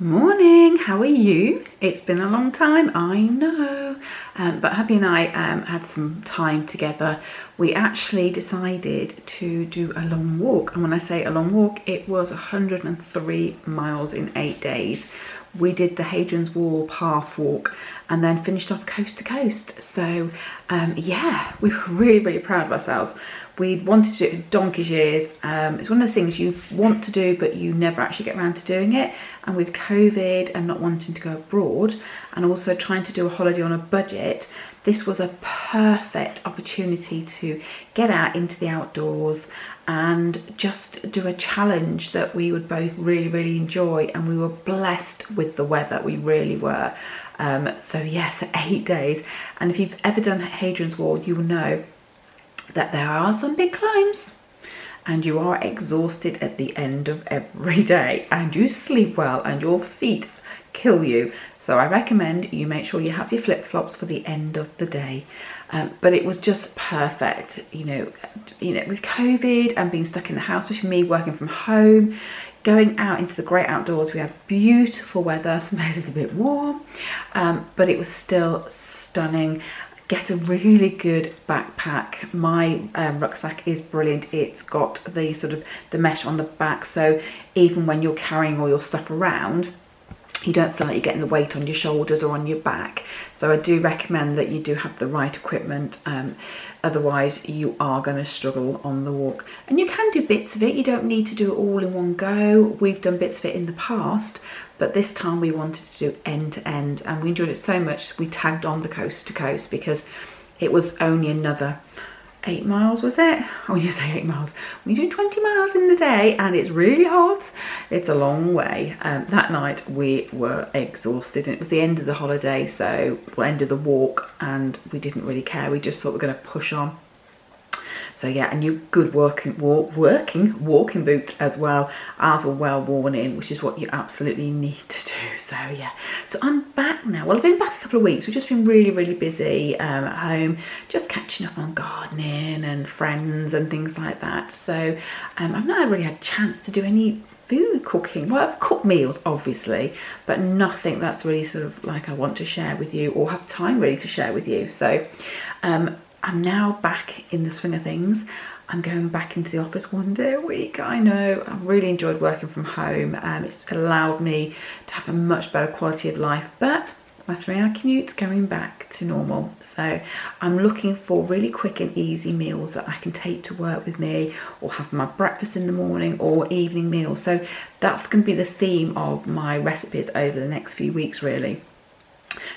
Morning, how are you? It's been a long time, I know, but hubby and I had some time together. We actually decided to do a long walk, and when I say a long walk, it was 103 miles in 8 days. We did the Hadrian's Wall half walk and then finished off coast to coast. So yeah, we were really proud of ourselves. We wanted to do it donkey's years. It's one of those things you want to do but you never actually get around to doing it, and with COVID and not wanting to go abroad and also trying to do a holiday on a budget, this was a perfect opportunity to get out into the outdoors and just do a challenge that we would both really enjoy, and we were blessed with the weather, we really were. So yes, 8 days, and if you've ever done Hadrian's Wall, you will know that there are some big climbs and you are exhausted at the end of every day, and you sleep well and your feet kill you. So I recommend you make sure you have your flip-flops for the end of the day. But it was just perfect, you know, with COVID and being stuck in the house, especially me working from home, going out into the great outdoors. We had beautiful weather, some places a bit warm, but it was still stunning. Get a really good backpack. My rucksack is brilliant. It's got the sort of the mesh on the back, so even when you're carrying all your stuff around, you don't feel like you're getting the weight on your shoulders or on your back. So I do recommend that you do have the right equipment, otherwise you are going to struggle on the walk. And you can do bits of it, you don't need to do it all in one go. We've done bits of it in the past, but this time we wanted to do end to end, and we enjoyed it so much we tagged on the coast to coast because it was only another 8 miles, was it? Oh, you say 8 miles. We're doing 20 miles in the day and it's really hot. It's a long way. That night we were exhausted, and it was the end of the holiday, so end of the walk, and we didn't really care. We just thought we're going to push on. So yeah, and you good walking boots as well. Ours were well worn in, which is what you absolutely need to do. So yeah, so I'm back now. Well, I've been back a couple of weeks. We've just been really busy at home, just catching up on gardening and friends and things like that. So I've not really had a chance to do any food cooking. Well, I've cooked meals obviously, but nothing that's really sort of like I want to share with you or have time really to share with you. So I'm now back in the swing of things. I'm going back into the office 1 day a week. I know, I've really enjoyed working from home. It's allowed me to have a much better quality of life, but my 3-hour commute's going back to normal. So I'm looking for really quick and easy meals that I can take to work with me, or have my breakfast in the morning or evening meals. So that's going to be the theme of my recipes over the next few weeks really.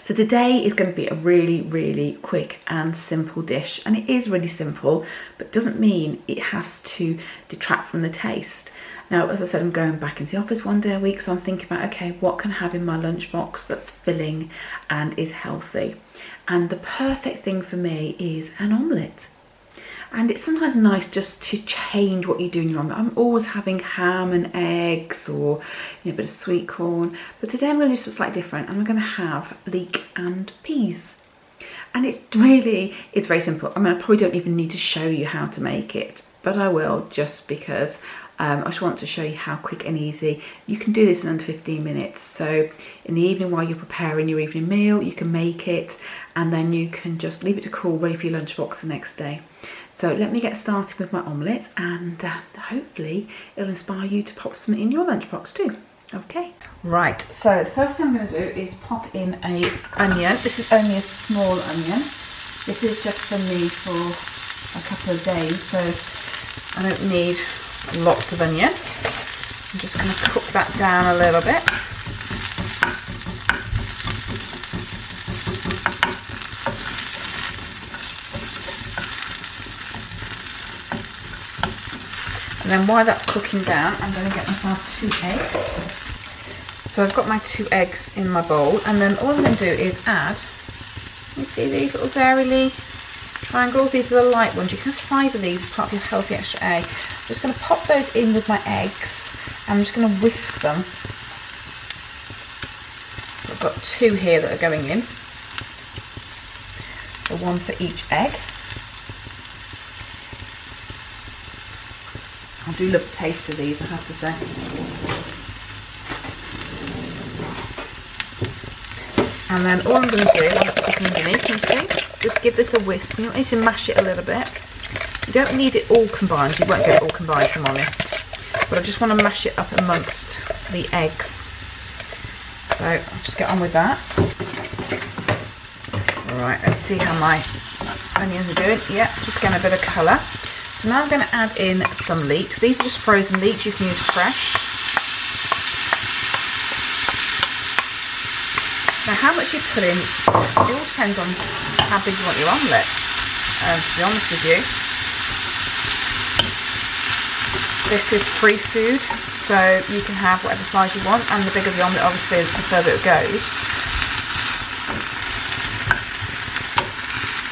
So today is going to be a really quick and simple dish, and it is really simple, but doesn't mean it has to detract from the taste. Now, as I said, I'm going back into the office 1 day a week, so I'm thinking about, okay, what can I have in my lunchbox that's filling and is healthy? And the perfect thing for me is an omelette. And it's sometimes nice just to change what you do in your omelette. I'm always having ham and eggs, or a bit of sweet corn. But today I'm going to do something slightly different. And I'm going to have leek and peas. And it's very simple. I mean, I probably don't even need to show you how to make it, but I will, just because I just want to show you how quick and easy you can do this in under 15 minutes. So in the evening, while you're preparing your evening meal, you can make it, and then you can just leave it to cool, ready for your lunchbox the next day. So let me get started with my omelette, and hopefully it'll inspire you to pop some in your lunchbox too. Okay. Right, so the first thing I'm going to do is pop in a onion. This is only a small onion. This is just for me for a couple of days, so I don't need lots of onion. I'm just going to cook that down a little bit. And then while that's cooking down, I'm going to get myself 2 eggs. So I've got my 2 eggs in my bowl, and then all I'm going to do is add, you see these little dairy leaf triangles? These are the light ones. You can have 5 of these as part of your healthy extra A. I'm just going to pop those in with my eggs. I'm just going to whisk them. So I've got 2 here that are going in. So 1 for each egg. I do love the taste of these, I have to say. And then all I'm going to do, when it's cooking underneath, can you see? Just give this a whisk. You need to mash it a little bit. You don't need it all combined. You won't get it all combined, if I'm honest. But I just want to mash it up amongst the eggs. So I'll just get on with that. Alright, let's see how my onions are doing. Yeah, just getting a bit of colour. So now I'm going to add in some leeks. These are just frozen leeks. You can use fresh. Now how much you put in, it all depends on how big you want your omelette, to be honest with you. This is free food, so you can have whatever size you want, and the bigger the omelette, obviously, the further it goes.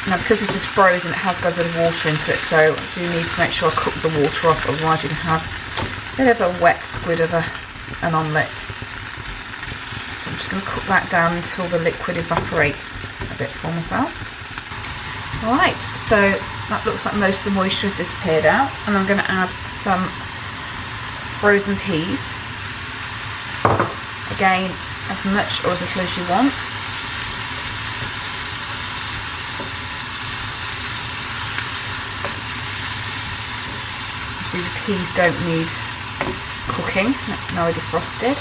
Now because this is frozen, it has got a bit of water into it, so I do need to make sure I cook the water off, otherwise you can have a bit of a wet squid of an omelette. I'm just going to cook that down until the liquid evaporates a bit for myself. Alright, so that looks like most of the moisture has disappeared out, and I'm going to add some frozen peas. Again, as much or as little as you want. See, the peas don't need cooking, now they're defrosted.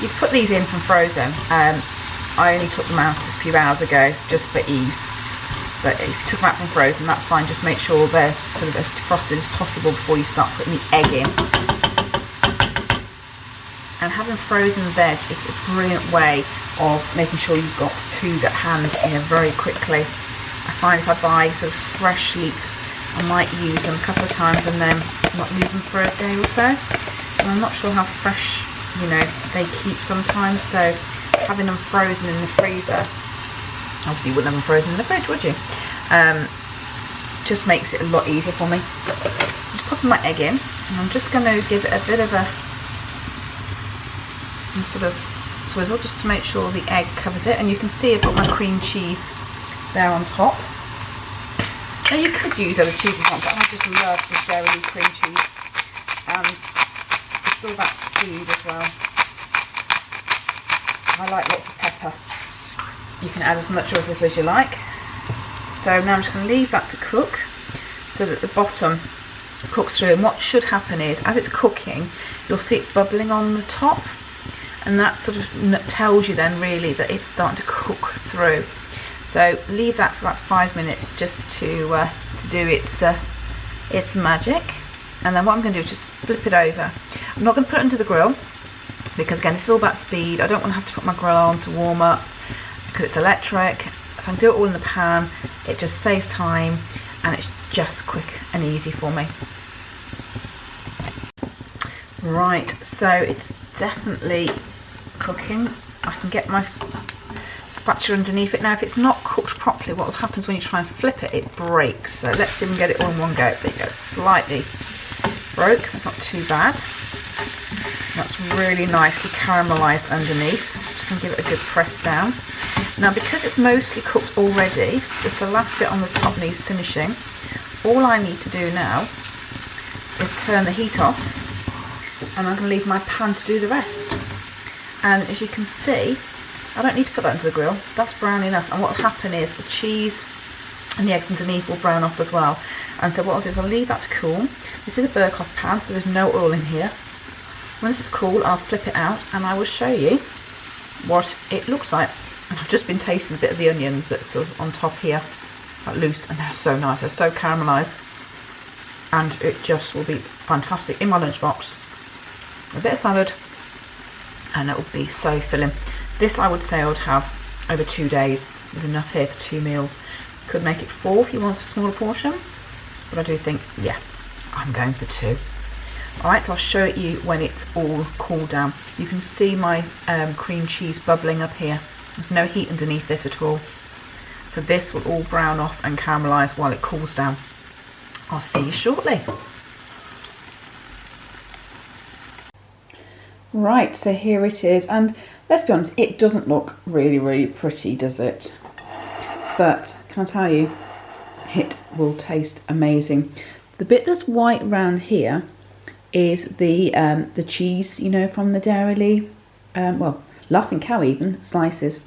You put these in from frozen. I only took them out a few hours ago just for ease. But if you took them out from frozen, that's fine. Just make sure they're sort of as defrosted as possible before you start putting the egg in. And having frozen veg is a brilliant way of making sure you've got food at hand very quickly. I find if I buy sort of fresh leeks, I might use them a couple of times and then not use them for a day or so. And I'm not sure how fresh, they keep sometimes, so having them frozen in the freezer, obviously you wouldn't have them frozen in the fridge, would you? Just makes it a lot easier for me. Just popping my egg in, and I'm just going to give it a bit of a sort of swizzle just to make sure the egg covers it. And you can see I've got my cream cheese there on top. Now you could use other cheese if you want, but I just love this Dairy cream cheese, and it's all about speed as well. I like lots of pepper. You can add as much or as little as you like. So now I'm just going to leave that to cook so that the bottom cooks through. And what should happen is, as it's cooking, you'll see it bubbling on the top, and that sort of tells you then really that it's starting to cook through. So leave that for about 5 minutes just to do its magic. And then what I'm going to do is just flip it over. I'm not going to put it under the grill because again it's all about speed. I don't want to have to put my grill on to warm up because it's electric. If I can do it all in the pan, it just saves time and it's just quick and easy for me. Right, so it's definitely cooking. I can get my spatula underneath it. Now if it's not cooked properly, what happens when you try and flip it, it breaks. So let's see if we can get it all in one go. There you go, slightly broke, that's not too bad. That's really nicely caramelised underneath. Just going to give it a good press down. Now because it's mostly cooked already, just the last bit on the top needs finishing. All I need to do now is turn the heat off, and I'm going to leave my pan to do the rest. And as you can see, I don't need to put that into the grill, that's brown enough. And what will happen is the cheese and the eggs underneath will brown off as well. And so what I'll do is I'll leave that to cool. This is a Burkoff pan, so there's no oil in here. When this is cool, I'll flip it out and I will show you what it looks like. And I've just been tasting a bit of the onions that's sort of on top here, like loose, and they're so nice, they're so caramelised. And it just will be fantastic in my lunchbox. A bit of salad, and it will be so filling. This I would say I would have over 2 days. There's enough here for 2 meals. Could make it 4 if you want a smaller portion, but I do think, yeah, I'm going for 2. Alright, so I'll show it you when it's all cooled down. You can see my cream cheese bubbling up here. There's no heat underneath this at all. So this will all brown off and caramelise while it cools down. I'll see you shortly. Right, so here it is, and let's be honest, it doesn't look really pretty, does it? But can I tell you, it will taste amazing. The bit that's white around here is the cheese, you know, from the Dairy. Well, Laughing Cow even, slices.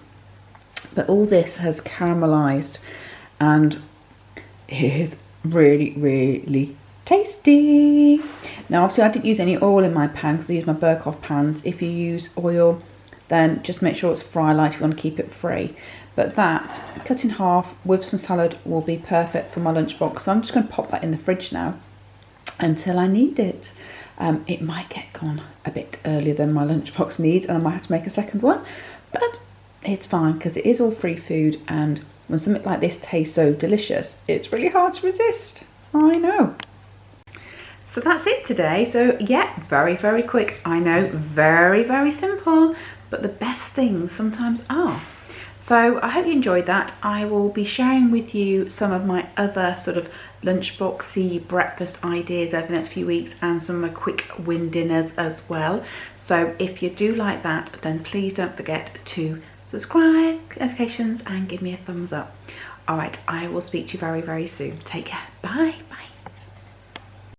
But all this has caramelised and it is really, really tasty. Now obviously I didn't use any oil in my pan because I used my Burkoff pans. If you use oil, then just make sure it's fry light if you want to keep it free. But that, cut in half with some salad, will be perfect for my lunchbox. So I'm just going to pop that in the fridge now until I need it. It might get gone a bit earlier than my lunchbox needs and I might have to make a second one, but it's fine because it is all free food, and when something like this tastes so delicious, it's really hard to resist. I know. So that's it today. So yeah, very, very quick. I know, very, very simple, but the best things sometimes are. So I hope you enjoyed that. I will be sharing with you some of my other sort of lunchboxy breakfast ideas over the next few weeks, and some of my quick win dinners as well. So if you do like that, then please don't forget to subscribe, notifications, and give me a thumbs up. All right, I will speak to you very, very soon. Take care. Bye. Bye.